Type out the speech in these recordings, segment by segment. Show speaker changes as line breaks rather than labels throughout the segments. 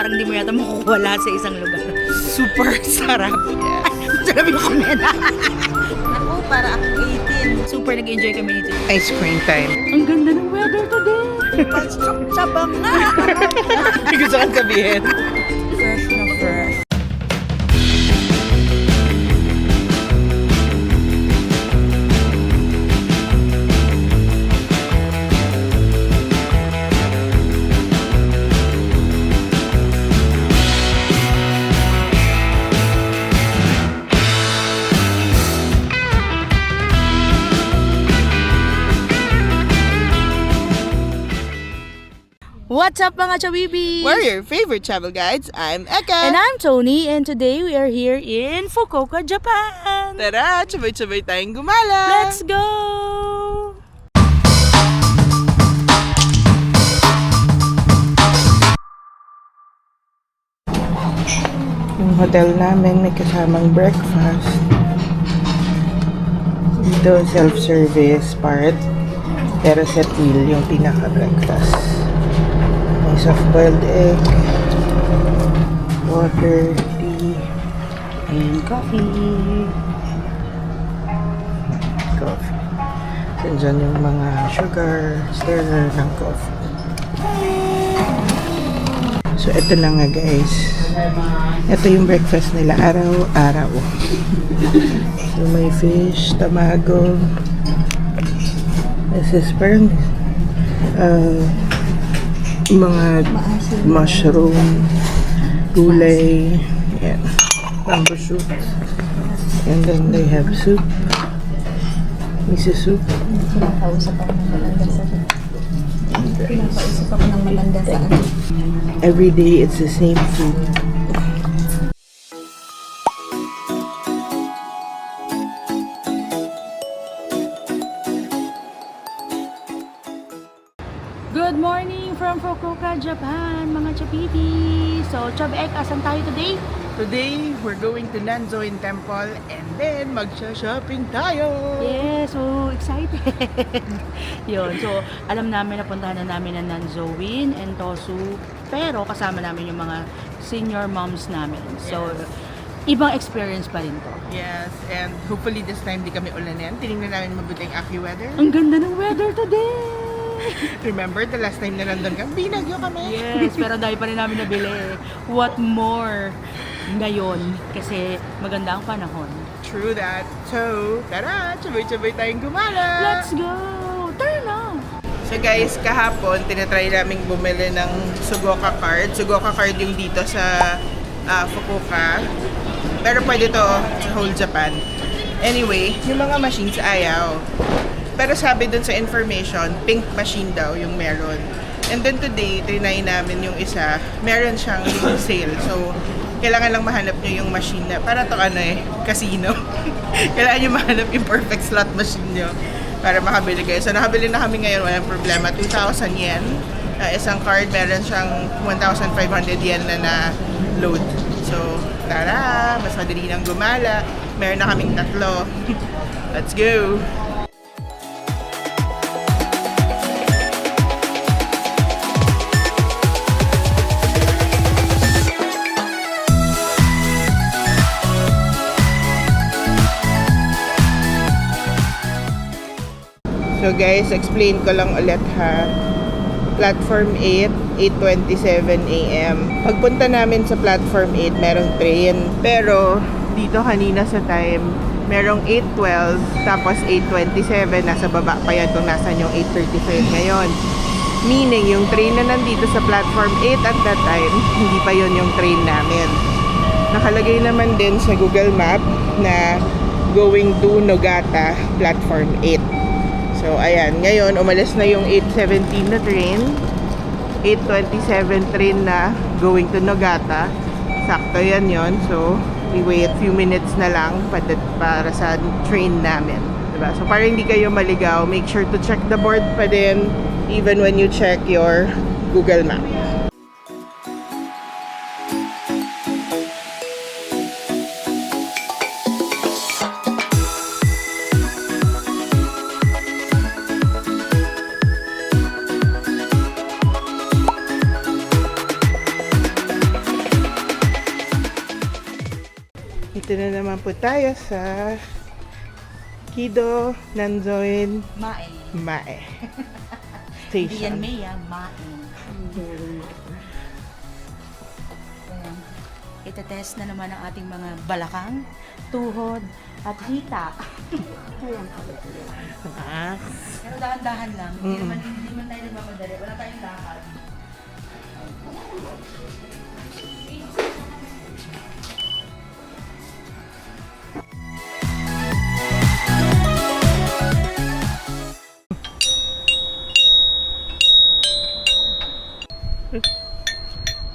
parang di mo yata makukuha lahat sa isang lugar.
Super sarap.
Sarap yung komena.
Ako, para akong 18.
Super nag-enjoy kami dito.
Ice cream time.
Ang ganda ng weather today.
Sabang na!
Hindi gusto kang sabihin.
Fresh na fresh.
What's up mga chabibi?
We're your favorite travel guides. I'm Eka.
And I'm Tony, and today we are here in Fukuoka, Japan.
Tara, sabay-sabay tayong gumala.
Let's go!
Yung hotel namin may kasamang breakfast. Dito, self-service part. Pero set meal yung pinaka-breakfast. May soft-boiled egg, water, tea, and coffee. Coffee. So, dyan yung mga sugar, stirrer ng coffee. So, ito na nga guys. Ito yung breakfast nila araw-araw. So, may fish, tamago. This is parang mga mushroom, gulay, yan, bamboo shoot. And then they have soup, miso soup.
Pinakausap ako ng malanda sa Pinakausap ako ng malanda sa
Every day it's the same food.
Good morning from Fukuoka, Japan, mga chabibi. So, Chabek, asan tayo today?
Today, we're going to Nanzoin Temple and then magsha-shopping tayo!
Yeah, so excited. Yun, so alam namin na puntahan na namin ang Nanzoin and Tosu, pero kasama namin yung mga senior moms namin. So, ibang experience pa rin to.
Yes, and hopefully this time di kami ulanin. Tinignan namin mabuti ang AccuWeather.
Ang ganda ng weather today!
Remember the last time na nandun kami? Binagyo kami!
Yes, pero dahil pa rin namin nabili. What more ngayon? Kasi maganda ang panahon.
True that. So, tara! Sabay-sabay tayong gumala!
Let's go! Turn on!
So guys, kahapon, tinatry namin bumili ng Sugoka card. Sugoka card yung dito sa Fukuoka. Pero pwede to sa whole Japan. Anyway, yung mga machines ayaw. Pero sabi dun sa information, pink machine daw yung meron. And then today, trinay namin yung isa, meron siyang sale. So, kailangan lang mahanap nyo yung machine na, para to casino. Kailangan nyo mahanap yung perfect slot machine nyo para makabili kayo. So, nakabili na kami ngayon, walang problema. 2,000 yen. Isang card, meron siyang 1,500 yen na load. So, tara! Mas madali nang gumala. Meron na kaming 3. Let's go! So guys, explain ko lang ulit ha. Platform 8, 8:27 AM. Pagpunta namin sa Platform 8, merong train. Pero dito kanina sa time, merong 8:12, tapos 8:27. Nasa baba pa yan kung nasan yung 8:35 ngayon. Meaning, yung train na nandito sa Platform 8 at that time, hindi pa yon yung train namin. Nakalagay naman din sa Google Map na going to Nogata, Platform 8. So, ayan. Ngayon, umalis na yung 8:17 na train. 8:27 train na going to Nogata. Sakto yan yon. So, we wait few minutes na lang para sa train namin. Diba? So, para hindi kayo maligaw, make sure to check the board pa din even when you check your Google Map. Dito na naman po tayo sa Kido Nanzoin
Mae.
Mae
Hindi yan
Station.
Mea, Mae. Ayan. Itetest na naman ang ating mga balakang, tuhod, at hita.
Ah,
Pero dahan-dahan lang. Hindi man tayo nagmamadali. Wala tayong lakad.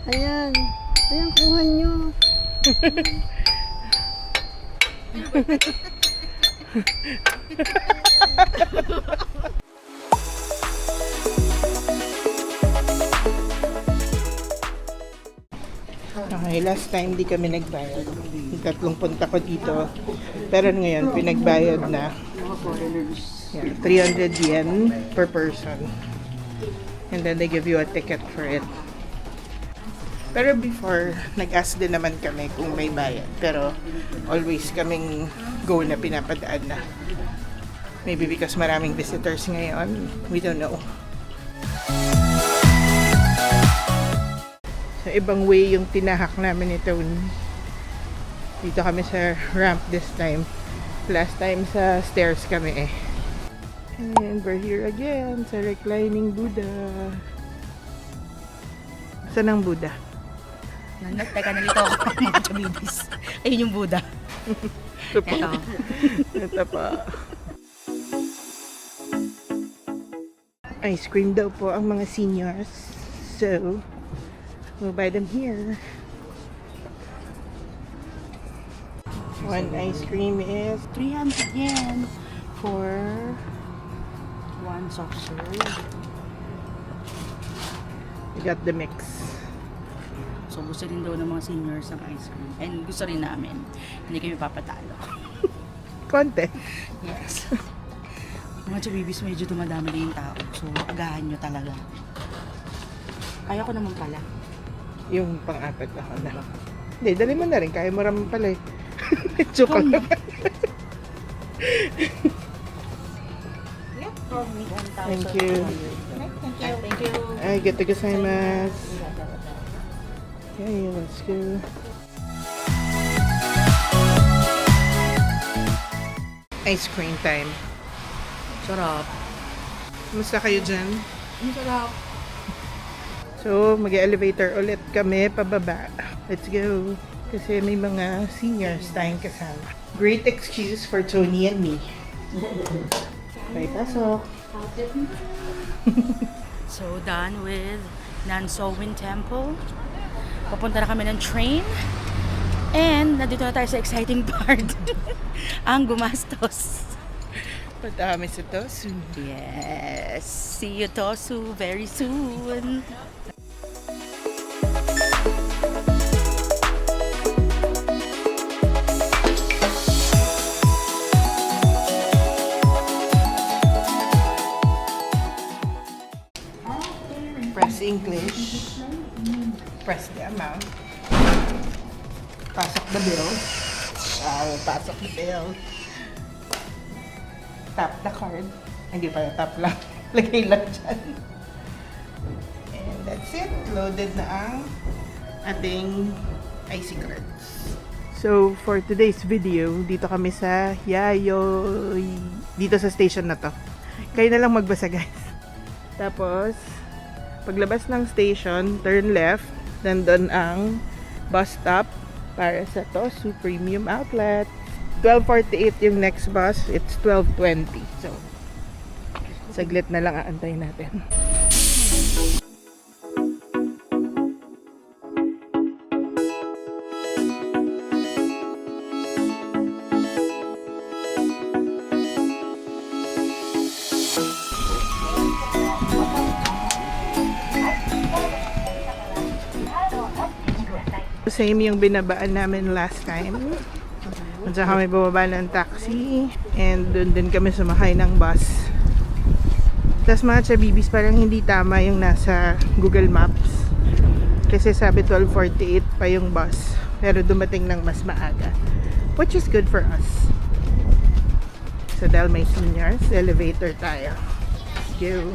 Ayan. Ayan, kuha nyo.
okay, last time di kami nagbayad. Yung tatlong punta ko dito. Pero ngayon, pinagbayad na.
Mga foreigners.
Yeah, 300 yen per person. And then they give you a ticket for it. Pero before, nag-ask din naman kami kung may bayad. Pero always kaming go na pinapadaan na. Maybe because maraming visitors ngayon. We don't know. So, ibang way yung tinahak namin ito. Dito kami sa ramp this time. Last time sa stairs kami eh. And we're here again sa reclining Buddha. Saan ang Buddha?
Teka, nalito ako mga chabibis. Ayun yung Buddha.
Ito pa.
Ito.
Ito pa. Ice cream daw po ang mga seniors. So, we'll buy them here. One ice cream is
300 yen for one soft serve.
we got the mix.
So gusto rin daw ng mga seniors ng ice cream. And gusto rin namin. Hindi kami papatalo.
Konti.
Yes. Mga chabibis, medyo dumadami din yung tao. So agahan nyo talaga. Kaya ko naman pala.
Yung pang-apat ako na. Hindi, dali mo na rin. Kaya mo raman pala eh. Joke lang. Thank you.
Thank you.
Ay, get to gozaimasu. Okay, let's go. Ice cream time.
Sarap.
Kumusta kayo dyan?
Ang sarap.
So, mag-elevator ulit kami pababa. Let's go. Kasi may mga seniors tayong kasama. Great excuse for Tony and me. Okay, pasok.
So done with Nansowin Temple. Papunta na kami ng train. And nandito na tayo sa exciting part. Ang gumastos.
Madami sa Tosu.
Yes. See you Tosu very soon.
Press English. Press the amount. Pasok the bill. Pasok the bill. Tap the card. Hindi pala tap lang. Lagay lang dyan. And that's it. Loaded na ang ating IC cards. So, for today's video, dito kami sa Yayoi. Dito sa station na to. Kayo na lang magbasa, guys. Tapos, paglabas ng station, turn left. Nandun ang bus stop para sa Tosu Premium Outlet. 12:48 yung next bus. It's 12:20. So, saglit na lang aantayin natin. Same yung binabaan namin last time. At saka kami bumaba ng taxi. And doon din kami sumakay ng bus. Tapos mga chabibis, parang hindi tama yung nasa Google Maps. Kasi sabi 12:48 pa yung bus. pero dumating ng mas maaga, which is good for us. So dahil may seniors, elevator tayo. Let's go.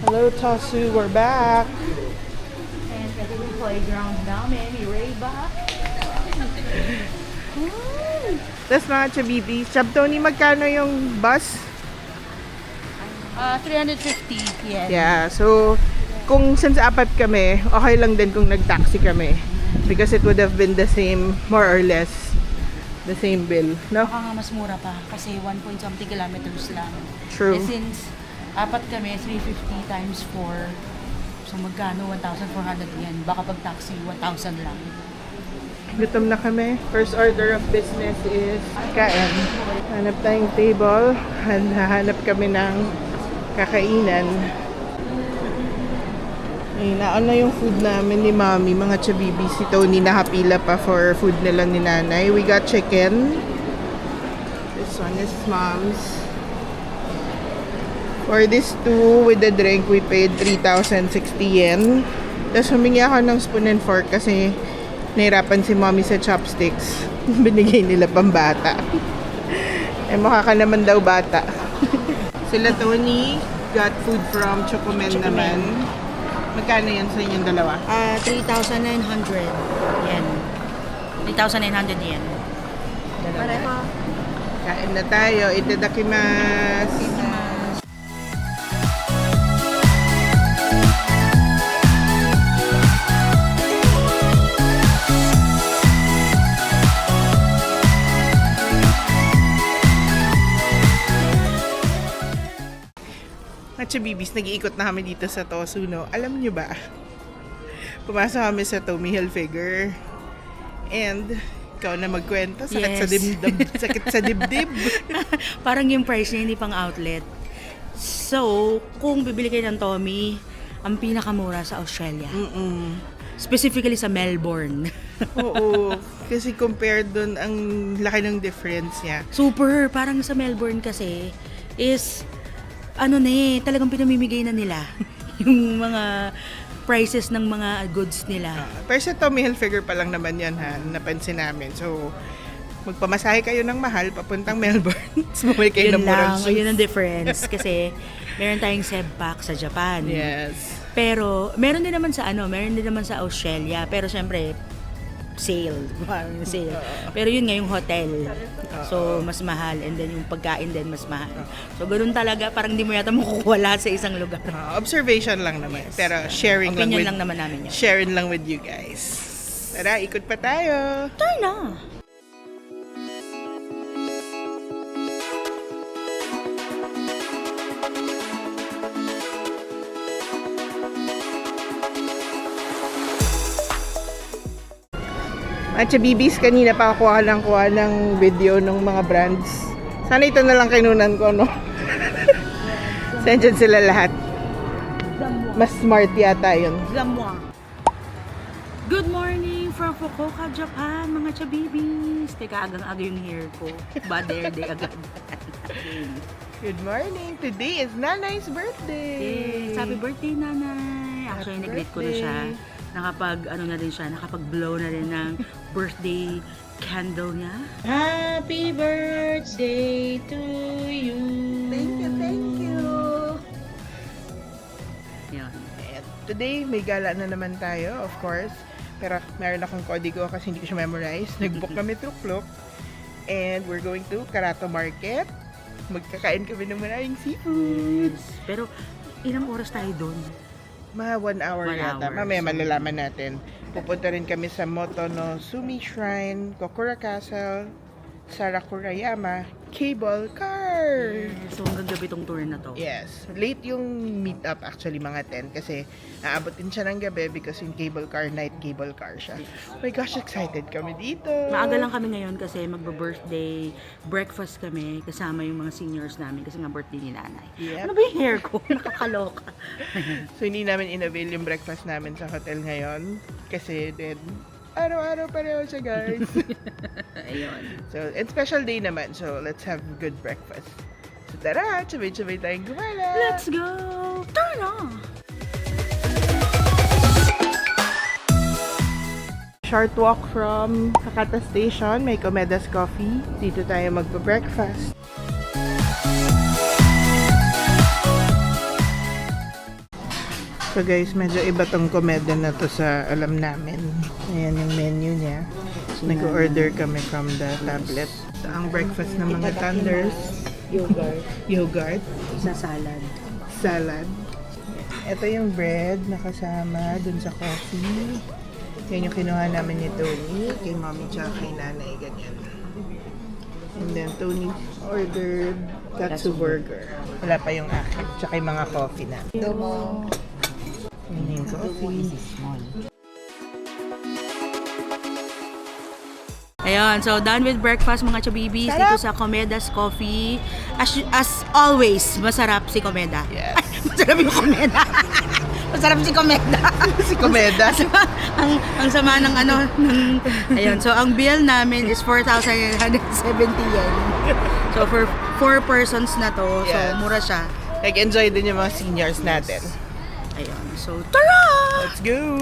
Hello Tosu, we're back.
And kasi yung playground namin, Ray-Ba.
Tapos mga chabibi, Chab Tony, magkano yung bus?
350 yen.
Yeah, so kung since apat kami, okay lang din kung nag-taxi kami. Because it would have been the same, more or less, the same bill. No?
Baka nga mas mura pa kasi 1 kilometers lang.
True.
Eh, since apat kami, 350 times 4. So magkano? 1,400 yen. Baka pag taxi, 1,000 lang.
Gutom na kami. First order of business is kain. Hanap tayong table. Hahanap kami ng kakainan. Ay, naon na yung food namin ni Mami. Mga chabibi, si Tony nakapila pa for food nila ni Nanay. We got chicken. This one is Mom's. For this two, with the drink, we paid 3,060 yen. Tapos humingi ako ng spoon and fork kasi nahirapan si Mommy sa chopsticks. Binigay nila pambata. Eh, mukha ka naman daw bata. Sila Tony got food from Chocomen naman. Magkano yan sa inyong dalawa?
3,900 yen. 3,900 yen. Pareho.
Kain na tayo. Itadakimasu. At Chabibis, nag-iikot na kami dito sa Tosu, no? Alam nyo ba? Pumasok kami sa Tommy Hilfiger. And, ikaw na magkwento. Sakit sa
Yes.
dibdib. Sakit sa dibdib.
Parang yung price niya hindi pang outlet. So, kung bibili kayo ng Tommy, ang pinakamura sa Australia. Specifically sa Melbourne.
Oo. Kasi compared dun, ang laki ng difference niya.
Super. Parang sa Melbourne kasi is talagang pinamimigay na nila yung mga prices ng mga goods nila.
Pero sa Tommy Hilfiger pa lang naman yan, ha? Napansin namin. So, magpamasahe kayo ng mahal papuntang Melbourne. Sumay kayo ng
Yun
murang
lang,
shoes.
yun ang difference. Kasi meron tayong Sebpak sa Japan.
Yes.
Pero meron din naman sa Australia. Pero syempre, sale. Parang sale. Pero yun nga yung hotel. So, mas mahal. And then yung pagkain din, mas mahal. So, ganun talaga. Parang di mo yata makukuha lahat sa isang lugar.
Observation lang naman.
Yes.
Pero sharing lang
Opinion
with,
lang naman namin yun.
sharing lang with you guys. Tara, ikot pa tayo.
Tara na!
At sa BBs, kanina pa kuha ng video ng mga brands. Sana ito na lang kinunan ko, no? Sandyan sila lahat. Mas smart yata yun.
Zamwa. Good morning from Fukuoka, Japan, mga chabibis. Teka, agang-aga yung hair ko. Bader day agad.
Good morning! Today is Nanay's birthday!
Yes, happy birthday, Nanay. Actually,
Happy
nag-greet ko na siya. Nakapag-blow na rin ng birthday candle niya. Happy birthday to you.
Thank you, thank you!
Yan.
And today, may gala na naman tayo, of course. Pero meron akong kodigo kasi hindi ko siya memorize. Nag-book kami through Klook. And we're going to Karato Market. Magkakain kami ng maraming seafood.
Yes. Pero, ilang oras tayo doon?
Mga 1 hour
1
yata.
hour.
Mamaya malalaman natin. Pupunta rin kami sa Motonosumi Shrine, Kokura Castle, Sarakurayama, Cable Car.
So, hanggang gabi tong tour na to.
Yes. Late yung meet-up actually, mga 10. Kasi aabot din siya ng gabi because yung cable car, night cable car siya. Oh my gosh, excited kami dito.
Maaga lang kami ngayon kasi magbe-birthday breakfast kami kasama yung mga seniors namin kasi nga birthday ni Nanay.
Yep.
Ano ba yung hair ko? Nakakaloka.
So, hindi namin in-avail yung breakfast namin sa hotel ngayon. Kasi then, araw-araw pareho siya, guys.
Ayun.
So, and special day naman. So, let's have good breakfast. So, tara! Sabay-sabay tayong gumala!
Let's go! Tara na!
short walk from Hakata Station. May Comedas Coffee. Dito tayo magpa-breakfast. So guys, medyo iba tong Comeda na to sa alam namin. Ayan yung menu niya. Nag-order kami from the tablet. So, ang breakfast ng mga Thunders, yogurt,
Sa salad.
salad. Ito yung bread na kasama dun sa coffee. Yan yung kinuha namin ni Tony, kay mommy tsaka kay nanay, ganyan. And then Tony ordered katsu burger. Wala pa yung akin, tsaka yung mga coffee na. Yan yung coffee.
Ayun, so done with breakfast mga chabibis dito sa Comedas Coffee. As always, masarap si Comeda.
Yes.
Masarap yung Comeda. Masarap si Comeda.
Si Comeda.
ang sama ng ayun, so ang bill namin is 4,970 yen. So for 4 persons na to,
Yes.
so mura siya.
Nag-enjoy din yung mga seniors natin.
Ayun, so tara!
Let's go!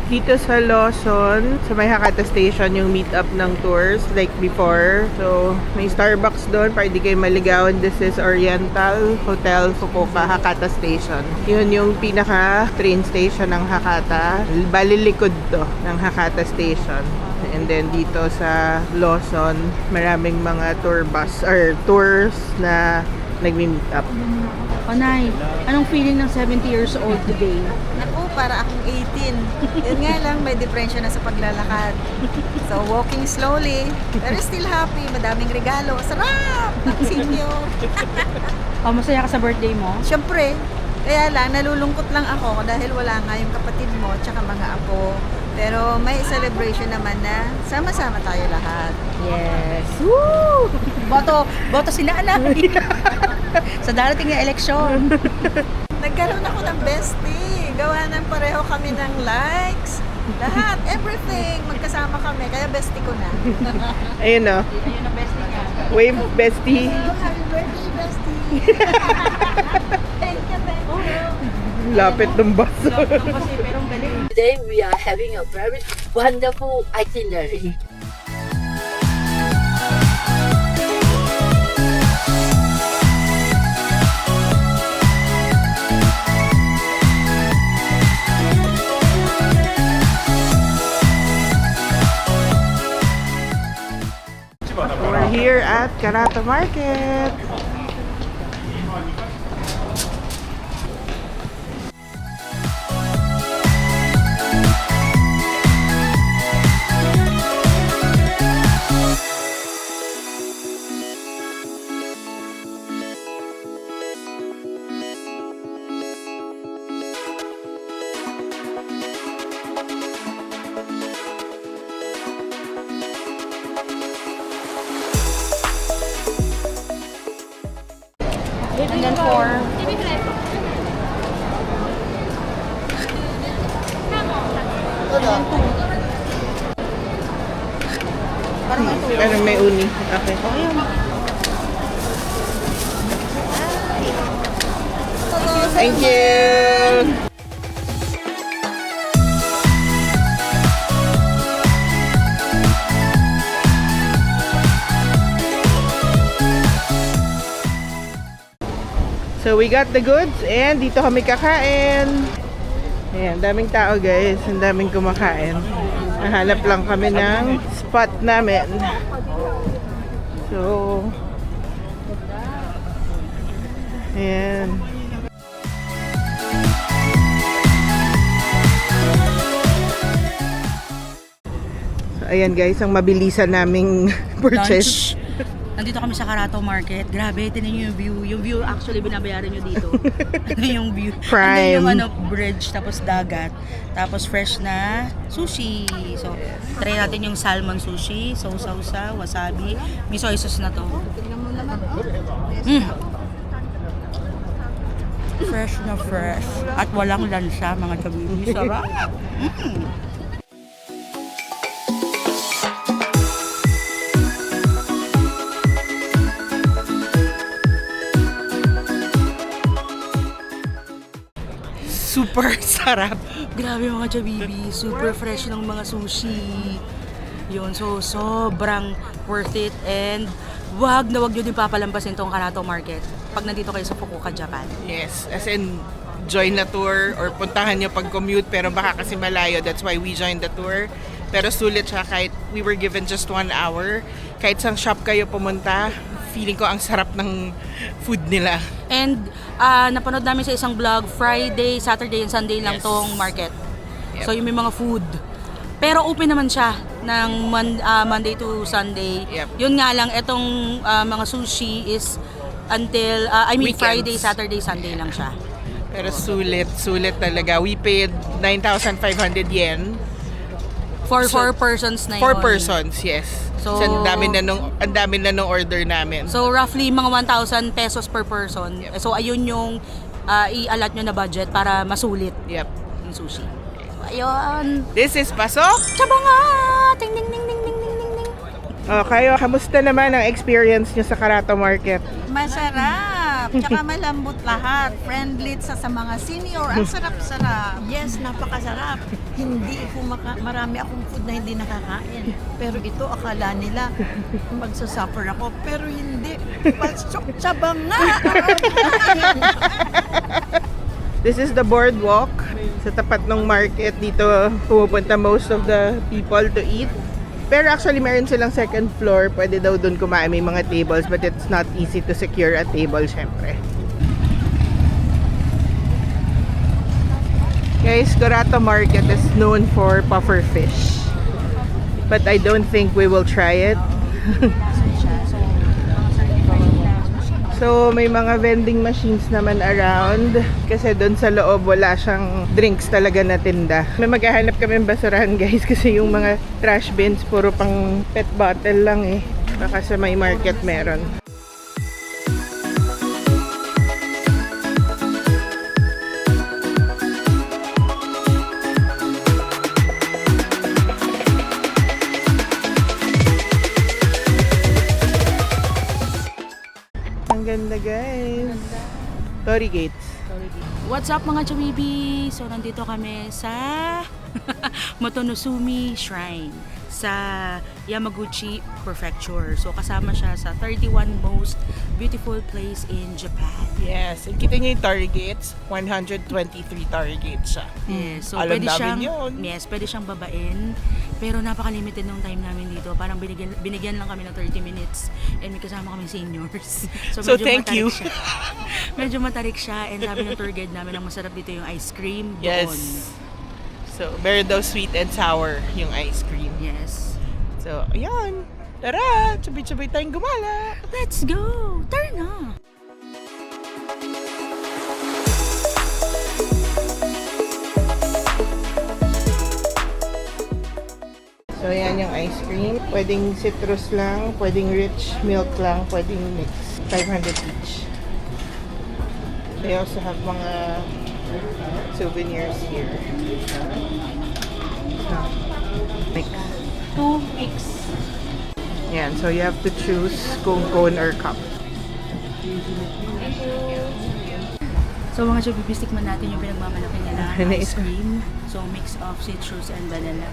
Dito sa Lawson, sa may Hakata Station, yung meet-up ng tours like before. So, may Starbucks doon para di kayo maligawan. This is Oriental Hotel Fukuoka, Hakata Station. Yun yung pinaka-train station ng Hakata. Balilikod to ng Hakata Station. And then dito sa Lawson, maraming mga tour bus or tours na nagmi-meet up.
Panay, anong feeling ng 70 years old today?
Naku, para akong 18. Yun nga lang, may diferensya na sa paglalakad. So, walking slowly, pero still happy. Madaming regalo. Sarap! Senior.
Oh, masaya ka sa birthday mo?
Siyempre, kaya lang, nalulungkot lang ako dahil wala nga yung kapatid mo tsaka mga apo. Pero may celebration naman na sama-sama tayo lahat.
Yes. Woo! Boto si nanay. Sa darating na eleksyon.
Nagkaroon ako ng bestie. Gawa ng pareho kami ng likes. Lahat, everything. Magkasama kami. Kaya bestie ko na.
Ayun o.
Ayun ang bestie niya.
Wave bestie.
Happy birthday, bestie. Thank you, thank you.
Lapit ng baso.
Kasi pero ang galing.
Today we are having a very wonderful itinerary.
We're here at Karata Market.
And then for
Parang may uni. Okay. Thank you! So we got the goods and dito kami kakain. Ayan, daming tao guys. Ang daming kumakain. Nahanap lang kami ng spot namin. So, ayan. So, ayan guys, ang mabilisan naming purchase.
lunch. Nandito kami sa Karato Market. Grabe, tinan niyo yung view. Yung view actually binabayaran niyo dito. Ano yung view?
Prime.
Andun yung bridge, tapos dagat, tapos fresh na sushi. So, try natin yung salmon sushi, sausa, wasabi. May soy sauce na to. Fresh na fresh. At walang lansa, mga kabibi. Sarap.
super sarap.
Grabe mga Chabibi, super fresh ng mga sushi. Yun, so sobrang worth it and wag na wag nyo din papalampasin tong Karato Market pag nandito kayo sa Fukuoka, Japan.
Yes, as in join na tour or puntahan nyo pag commute pero baka kasi malayo, that's why we joined the tour. Pero sulit siya kahit we were given just 1 hour. Kahit sang shop kayo pumunta, feeling ko ang sarap ng food nila.
And napanood namin sa isang vlog, Friday, Saturday, and Sunday lang
Yes.
tong market.
Yep.
So yung may mga food. Pero open naman siya ng Monday to Sunday.
Yep.
Yun nga lang, itong mga sushi is until,
Weekends.
Friday, Saturday, Sunday lang siya.
Pero sulit talaga. We paid 9,500 yen.
For
So,
4 persons na yun.
4 persons, yes.
So-
So, ang dami na nung order namin.
So roughly mga 1,000 pesos per person.
Yep.
So ayun yung i-allot nyo na budget para masulit
Yep.
yung sushi. So, ayun.
This is Pasok.
Tsaba nga! Ting ding ding ding ding ding ding ding.
Oh, kayo, kamusta naman ang experience nyo sa Karato Market?
Masarap! Tsaka malambot lahat. Friendly sa mga senior. Ang sarap-sarap.
Yes, napakasarap. Hindi ko marami akong food na hindi nakakain. Pero ito, akala nila magsasuffer ako. Pero hindi. Pasok sa banga!
This is the boardwalk. Sa tapat ng market, dito pumupunta most of the people to eat. Pero actually, meron silang second floor. Pwede daw doon kumain. May mga tables, but it's not easy to secure a table, syempre. Guys, Karato Market is known for puffer fish. But I don't think we will try it. So, may mga vending machines naman around. Kasi doon sa loob, wala siyang drinks talaga na tinda. May maghahanap kami ng basurahan, guys. Kasi yung mga trash bins, puro pang pet bottle lang eh. Baka sa may market meron. Ang ganda, guys. Torii Gates.
What's up mga Chabibi? So nandito kami sa Motonosumi Shrine sa Yamaguchi Prefecture. So kasama siya sa 31 most beautiful place in Japan.
Yes. And kita niyo yung Torii Gates. 123 Torii Gates siya.
Yes, so
Alam
pwede
namin
siyang
yun.
yes, pwede siyang babain. Pero napaka-limited nung time namin dito. Parang binigyan lang kami ng 30 minutes and may kasama kami seniors.
So,
medyo
thank
matarik
you.
Siya. Medyo matarik siya and sabi ng tour guide namin ang masarap dito yung ice cream doon.
Yes. So, very daw sweet and sour yung ice cream.
Yes.
So, ayan. Tara! Sabay-sabay tayong gumala.
Let's go! Turn na!
So, ayan yung ice cream. Pwedeng citrus lang, pwedeng rich milk lang, pwedeng mix. 500 each. They also have mga souvenirs here. Mix.
2 mix.
Yan, so you have to choose kung cone or cup.
So mga Chabibi, tikman natin yung pinagmamalaki nila
Ano
ice
ito?
cream. So mix of citrus and vanilla.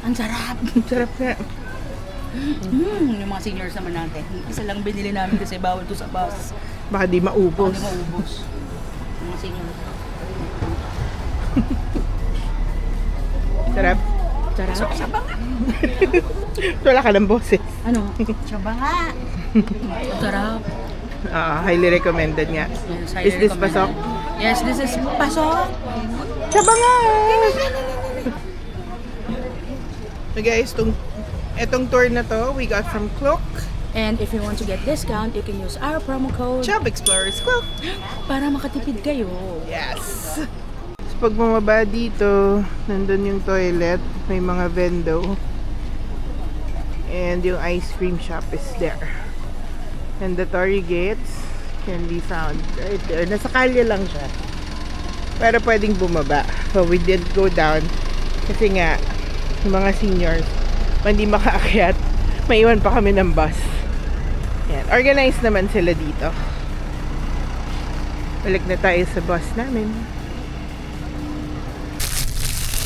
Ang sarap!
Sarap nga.
Yung mga seniors naman natin. Isa lang binili namin kasi bawal to sa bus.
Baka di maubos.
Hindi maubos. Yung mga seniors.
Sarap.
Sarap.
Wala ka ng boses.
Ano?
Tsaba nga!
Sarap.
Highly recommended nga.
Yes,
Is this pasok?
Yes, this is pasok.
Tsaba nga! So guys, etong tour na to, we got from Klook.
And if you want to get discount, you can use our promo code
Chub Explorers Klook.
para makatipid kayo.
Yes! So pag bumaba dito, nandun yung toilet, may mga vendo. And yung ice cream shop is there. And the Torii Gates can be found right there. Nasa kalye lang siya. Pero pwedeng bumaba. So we didn't go down. Kasi nga, yung mga seniors, hindi makaakyat. Maiwan pa kami ng bus. Yan. Organized naman sila dito. Balik na tayo sa bus namin.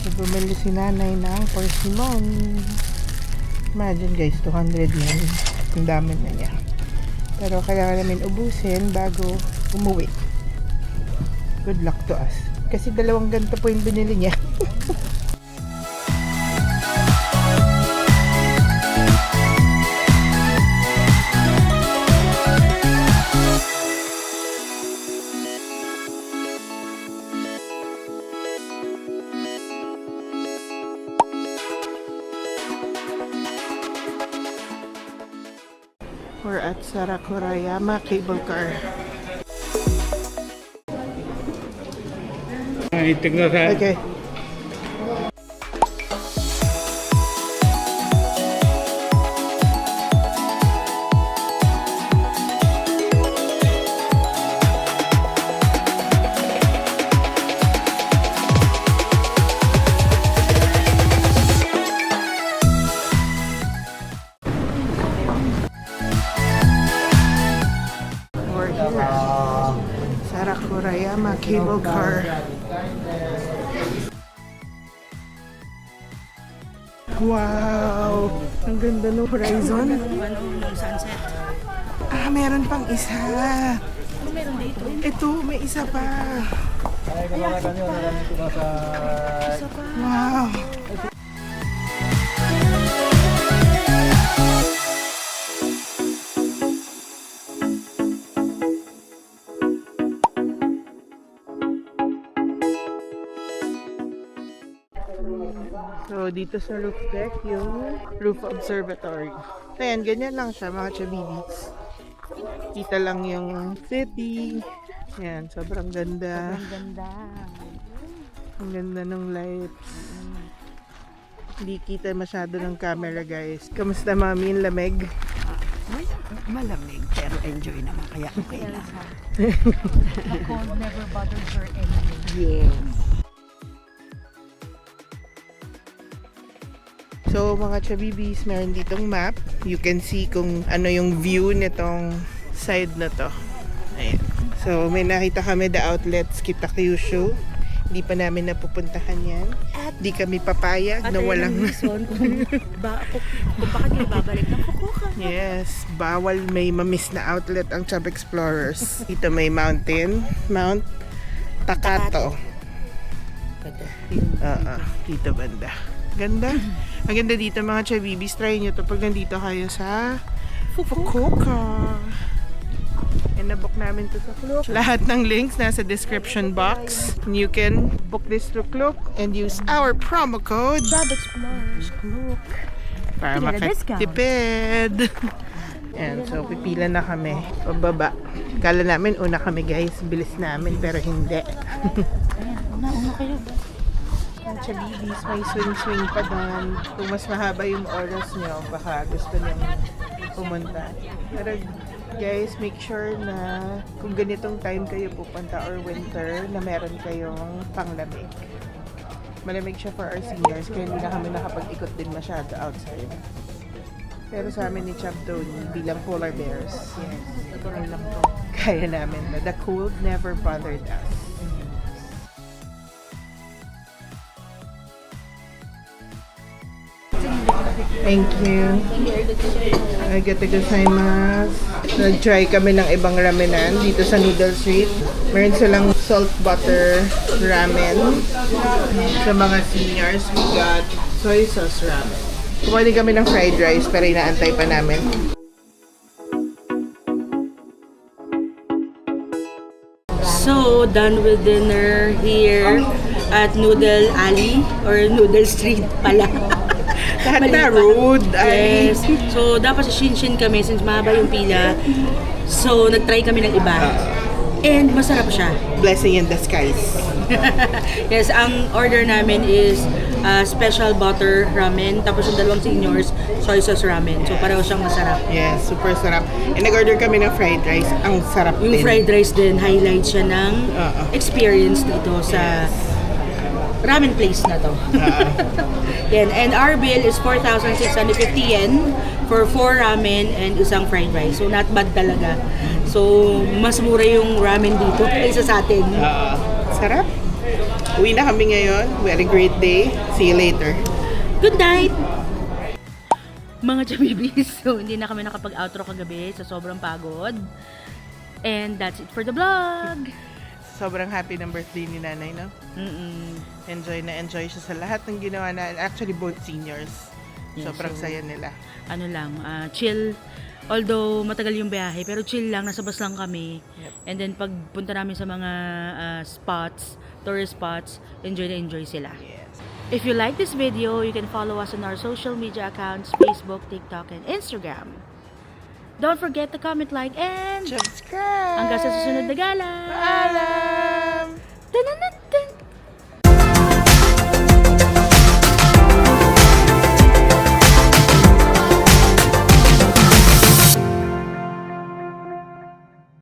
So, bumili si nanay ng persimmon. Imagine guys, 200 yan. Ang dami na niya. Pero kailangan namin ubusin bago umuwi. Good luck to us. Kasi 2 ganito po yung binili niya. We're at Sarakurayama Cable Car. Okay. We're here. Sarakurayama Cable Car. Wow! Ang ganda ng horizon.
Yung sunset.
Ah, meron pang isa.
Meron dito.
Ito, may isa pa. Wow! So, dito sa roof deck, yung roof observatory. Ayan, ganyan lang siya, mga chabibis. Kita lang yung city. Ayan, sobrang ganda.
Ang ganda.
Ang ganda ng lights. Hindi kita masyado ng camera, guys. Kamusta, mami, yung lamig?
Malamig, pero enjoy naman. Kaya okay lang.
The cold never bothers her anyway.
Yes.
So, mga chabibis, meron ditong map. You can see kung ano yung view nitong side na to. Ayan. So, may nakita kami the outlets Kitakyushu. Hindi pa namin napupuntahan yan. Di kami papayag na walang...
reason kung bakit kayo babalik ng Fukuoka.
Yes, bawal may mamiss na outlet ang Chub Explorers. Dito may mountain, Mount Takato. Dito banda. Ganda. Ang ganda dito mga chabibis. Try nyo to pag nandito kayo sa Fukuoka. And nabook namin to sa Klook. Lahat ng links nasa description box. You can book this through Klook and use our promo code
Chub Explorers Klook.
para
Get a discount.
makatipid. And so pipila na kami pababa. Kala namin una kami guys, bilis namin pero hindi.
Una kayo.
Ang chabibis, may swing pa doon. Kung mas mahaba yung oras nyo, baka gusto nyo pumunta. Pero guys, make sure na kung ganitong time kayo pupunta or winter, na meron kayong panglamig. Malamig siya for our seniors, kaya hindi na kami nakapag-ikot din masyado outside. Pero sa amin ni Chub Tony, bilang polar bears, yes, natural lang to. Kaya namin na the cold never bothered us. Thank you. Arigatou. Nag-try kami ng ibang ramenan dito sa Noodle Street. Meron silang salt butter ramen. Sa mga seniors, we got soy sauce ramen. Kumali kami ng fried rice pero inaantay pa namin.
So, done with dinner here at Noodle Alley or Noodle Street pala.
Lahat na road. Ay.
Yes. So, dapat sa Shinshin kami since mahaba yung pila. So, nag-try kami ng iba. And masarap siya.
Blessing in disguise.
Yes, ang order namin is special butter ramen. Tapos yung dalawang seniors, soy sauce ramen. So, pareho siyang masarap.
Yes, super sarap. And nag-order kami ng fried rice. Ang sarap
Yung
din.
fried rice din, highlight siya ng experience dito sa ramen place na to. Yan. And our bill is 4,650 yen for 4 ramen and isang fried rice. So, not bad talaga So, mas mura yung ramen dito kaysa sa atin.
Sarap. Uwi na kami ngayon. We had a great day. See you later.
Good night! Mga chabibis, so hindi na kami nakapag-outro kagabi sa sobrang pagod. And that's it for the vlog.
Sobrang happy ng birthday ni nanay, no? Enjoy na enjoy siya sa lahat ng ginawa na. Actually, both seniors.
Yeah,
Sobrang
so,
saya nila.
Ano lang, chill. Although matagal yung biyahe, pero chill lang, nasa bus lang kami.
Yep.
And then pagpunta namin sa mga spots, tourist spots, enjoy na enjoy sila.
Yes.
If you like this video, you can follow us on our social media accounts, Facebook, TikTok, and Instagram. Don't forget to comment, like, and
Subscribe!
hanggang sa susunod na gala!
Paalam!
Tanana!